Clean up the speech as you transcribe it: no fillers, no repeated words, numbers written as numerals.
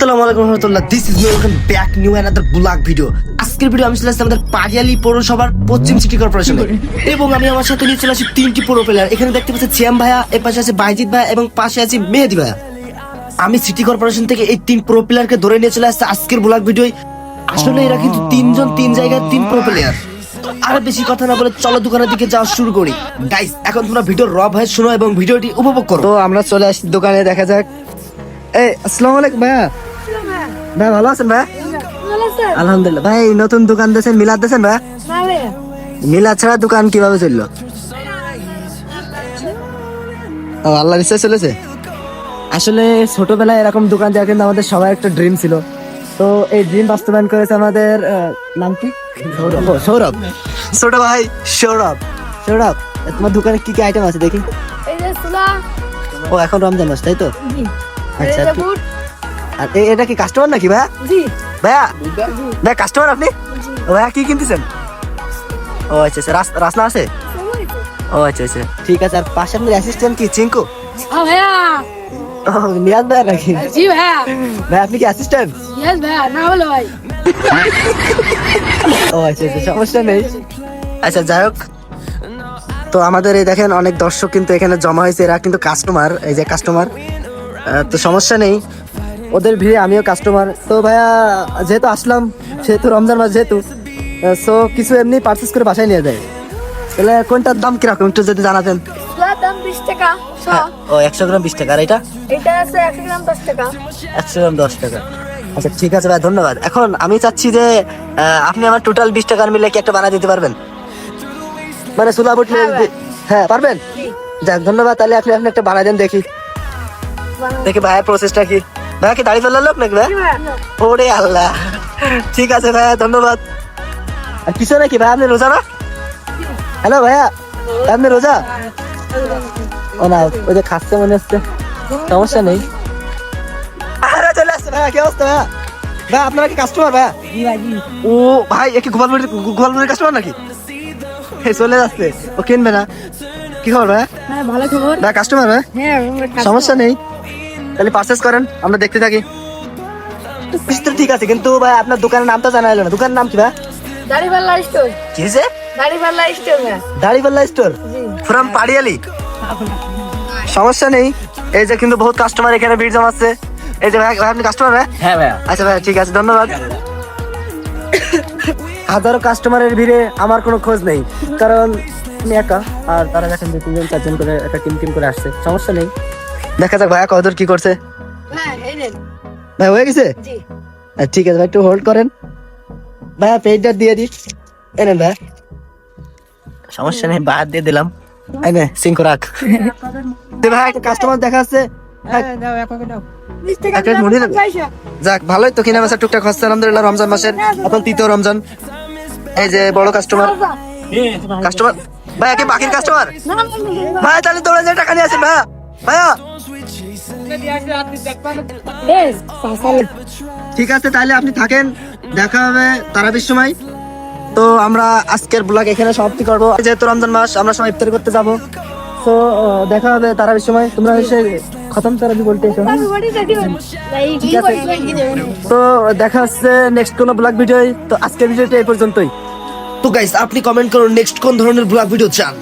আসসালামু আলাইকুম রহমতুল্লাহ। This is me, welcome back new another blog video. আজকের ভিডিও আমি চলে আসছি আমাদের পাটিয়ালি পৌরসভার পশ্চিম সিটি কর্পোরেশনে এবং আমি আমার সাথে নিয়ে চলে আসি তিনটি পুরো প্লেয়ার। এখানে দেখতে পাচ্ছি শ্যাম ভাইয়া, এর পাশে আছে বাইজিৎ ভাইয়া এবং পাশে আছে মেহেদি ভাইয়া। আমি সিটি কর্পোরেশন থেকে এই তিন প্রো প্লেয়ারকে ধরে নিয়ে চলে আসছি আজকের ব্লগ ভিডিও। আসলে এরা কিন্তু তিনজন তিন জায়গায় তিন প্রো প্লেয়ার। আর বেশি কথা না বলে চলো দোকানের দিকে যাওয়া শুরু করি। গাইস, এখন তোমরা ভিডিও র ভয়েস শোনো এবং ভিডিওটি উপভোগ করো। তো আমরা চলে আসছি দোকানে, দেখা যাক। এই আসসালামু আলাইকুম ভাইয়া। ভাই ভালো আছেন ভাই? আলহামদুলিল্লাহ। ভাই নতুন দোকান দিয়েছেন, মিলাদ দিয়েছেন ভাই? মিলাদ ছাড়া দোকান কিভাবে চললো? ও আল্লাহ নিশ্চয় চলেছে। আসলে ছোটবেলায় এরকম দোকান দেওয়া কিন্তু আমাদের সবার একটা ড্রিম ছিল। তো এই ড্রিম বাস্তবায়ন করেছে আমাদের নাম কি? সৌরভ। ছোট ভাই সৌরভ। সৌরভ, তোমার দোকানে কি কি আইটেম আছে দেখি? ও এখন রমজান মাস, তাই তো? আচ্ছা, আর এটা কি কাস্টমার নাকি ভাইয়া? ভাইয়া ভাই কাস্টমার আপনি? ও ভাইয়া কি কিনতেছেন? ও আচ্ছা আচ্ছা, রাসনা আছে? ও আচ্ছা আচ্ছা, ঠিক আছে। আর পাশে আপনার অ্যাসিস্ট্যান্ট কি চিঙ্কু? ভাইয়া ও নিয়াজ ভাইয়া নাকি? জি ভাইয়া। ভাই আপনি কি অ্যাসিস্ট্যান্ট? ইয়েস ভাইয়া, না বলো ভাই। ও আচ্ছা আচ্ছা, সমস্যা নেই। আচ্ছা যাই হোক, তো আমাদের এই দেখেন অনেক দর্শক কিন্তু এখানে জমা হয়েছে, এরা কিন্তু কাস্টমার, এই যে কাস্টমার। তো সমস্যা নেই, ওদের ভিড়ে আমিও কাস্টমার। তো ভাইয়া যেহেতু আসলাম, সেহেতু রমজান মাস যেহেতু, সো কিছু এমনি পারচেস করে বাসায় নিয়ে যায়। তাহলে কোনটার দাম কিরকম একটু যদি জানাতেন? এটার দাম 20 টাকা। ও 100 গ্রাম 20 টাকা। আর এটা? এটা আছে 100 গ্রাম 10 টাকা। 100 গ্রাম 10 টাকা। আচ্ছা ঠিক আছে ভাই, ধন্যবাদ। এখন আমি চাচ্ছি যে আপনি আমার টোটাল 20 টাকার মিলে কি একটা বানিয়ে দিতে পারবেন? মানে সুলা বুট। হ্যাঁ পারবেন? যাক ধন্যবাদ। তাহলে আপনি একটা বানিয়ে দেন দেখি। দেখি ভাইয়া প্রসেসটা কি। ভাইয়া কি দাড়ি ফেলার লোক নাকি ভাই? ওরে আল্লাহ, ঠিক আছে ভাইয়া ধন্যবাদ। আর কিছু নাকি ভাই, আপনি রোজা না? হ্যালো ভাইয়া, আপনি রোজা? ও না, ওই যে খাচ্ছে মনে হচ্ছে। সমস্যা নেই। আরে চলে আসছে ভাইয়া, কি অবস্থা ভাইয়া? ভাই আপনারা কি কাস্টমার ভাইয়া? ও ভাই, এ কি গোপালপুরের কাস্টমার নাকি? চলে যাচ্ছে, ও কিনবে না? কি খবর ভাইয়া? হ্যাঁ ভালো খবর। ভাই কাস্টমার ভাই? হ্যাঁ সমস্যা নেই, তাহলে পারচেস করেন, আমরা দেখতে থাকি। ঠিক আছে, কিন্তু ভাই আপনার দোকানের নামটা জানা হলো না। দোকানের নাম কি ভাই? দাড়িপাল্লা স্টোর। কি হয়েছে? দাড়িপাল্লা স্টোর না? দাড়িপাল্লা স্টোর ফ্রম পাটিয়ালি। সমস্যা নেই, এই যে কিন্তু বহুত কাস্টমার এখানে ভিড় জমাচ্ছে। এই যে ভাই, আপনি কাস্টমার ভাই? হ্যাঁ ভাইয়া। আচ্ছা ভাই ঠিক আছে, ধন্যবাদ। হাজারো কাস্টমারের ভিড়ে আমার কোনো খোঁজ নেই, কারণ আমি একা, আর তারা দেখেন যে 3জন 4জন করে একটা টিম করে আসছে। সমস্যা নেই, দেখা যাক ভাইয়া কতদূর কি করছে। হ্যাঁ এই নেন। ভাই হয়ে গেছে? জি। ঠিক আছে ভাই, একটু হোল্ড করেন। ভাইয়া পেজটা দিয়ে দিস। এনেন ভাই, সমস্যা নেই, বাদ দিয়ে দিলাম। এনে সিঙ্কো রাখ। ভাই একটা কাস্টমার দেখা যাচ্ছে। দাও এক টাকা দাও। 20 টাকা একটা মুড়ি দেবে? যাক ভালোই তো, কিনা বেচা টুকটাক হচ্ছে আলহামদুলিল্লাহ। রমজান মাসের এখন তৃতীয় রমজান। এই যে বড় কাস্টমার ভাই, কি বাকির কাস্টমার ভাই? তাহলে তোরা যে টাকা নিয়ে আসেন ভাইয়া। ভাইয়া ঠিক আছে, তাহলে আপনি থাকেন, দেখা হবে তারাবির সময়। তো আমরা আজকের ব্লগ এখানে সমাপ্তি করবো, যেহেতু রমজান মাস আমরা সবাই ইফতার করতে যাবো। তো দেখা হবে তারাবির সময়। তোমরা এসে খতম তারাবি বলতে এসো। ঠিক আছে, তো দেখা হচ্ছে নেক্সট কোনো ব্লগ ভিডিও। তো আজকের ভিডিওটা এই পর্যন্তই। তো গাইস, আপনি কমেন্ট করুন নেক্সট কোন ধরনের ব্লগ ভিডিও চান।